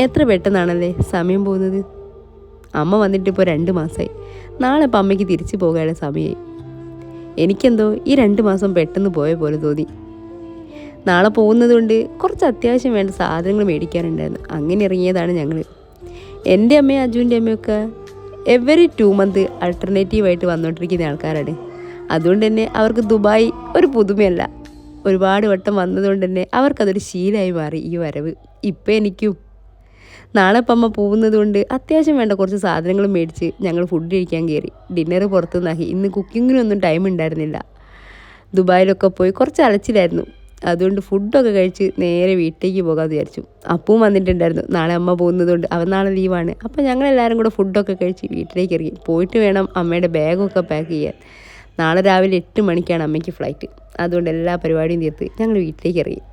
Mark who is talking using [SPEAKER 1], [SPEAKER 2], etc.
[SPEAKER 1] എത്ര പെട്ടെന്നാണല്ലേ സമയം പോകുന്നത്. അമ്മ വന്നിട്ട് ഇപ്പോൾ 2 മാസമായി. നാളെ ഇപ്പം അമ്മയ്ക്ക് തിരിച്ചു പോകാനുള്ള സമയമായി. എനിക്കെന്തോ ഈ 2 മാസം പെട്ടെന്ന് പോയ പോലെ തോന്നി. നാളെ പോകുന്നത് കൊണ്ട് കുറച്ച് അത്യാവശ്യം വേണ്ട സാധനങ്ങൾ മേടിക്കാനുണ്ടായിരുന്നു. അങ്ങനെ ഇറങ്ങിയതാണ് ഞങ്ങൾ. എൻ്റെ അമ്മയും അജുവിൻ്റെ അമ്മയൊക്കെ എവറി 2 മന്ത് ആൾട്ടർനേറ്റീവായിട്ട് വന്നുകൊണ്ടിരിക്കുന്ന ആൾക്കാരാണ്. അതുകൊണ്ട് തന്നെ അവർക്ക് ദുബായ് ഒരു പുതുമയല്ല. ഒരുപാട് വട്ടം വന്നതുകൊണ്ട് തന്നെ അവർക്കതൊരു ശീലമായി മാറി ഈ വരവ്. ഇപ്പം എനിക്കും. നാളെ ഇപ്പം അമ്മ പോകുന്നത് കൊണ്ട് അത്യാവശ്യം വേണ്ട കുറച്ച് സാധനങ്ങൾ മേടിച്ച് ഞങ്ങൾ ഫുഡ് കഴിക്കാൻ കയറി. ഡിന്നർ പുറത്തുനിന്നാക്കി. ഇന്ന് കുക്കിങ്ങിനൊന്നും ടൈം ഉണ്ടായിരുന്നില്ല. ദുബായിലൊക്കെ പോയി കുറച്ച് അലച്ചിലായിരുന്നു. അതുകൊണ്ട് ഫുഡൊക്കെ കഴിച്ച് നേരെ വീട്ടിലേക്ക് പോകാമെന്ന് വിചാരിച്ചു. അപ്പവും വന്നിട്ടുണ്ടായിരുന്നു. നാളെ അമ്മ പോകുന്നത് കൊണ്ട് അവൻ നാളെ ലീവാണ്. അപ്പോൾ ഞങ്ങളെല്ലാവരും കൂടെ ഫുഡൊക്കെ കഴിച്ച് വീട്ടിലേക്ക് ഇറങ്ങി. പോയിട്ട് വേണം അമ്മയുടെ ബാഗൊക്കെ പാക്ക് ചെയ്യാൻ. നാളെ രാവിലെ 8 മണിക്കാണ് അമ്മയ്ക്ക് ഫ്ലൈറ്റ്. അതുകൊണ്ട് എല്ലാ പരിപാടിയും തീർത്ത് ഞങ്ങൾ വീട്ടിലേക്ക് ഇറങ്ങി.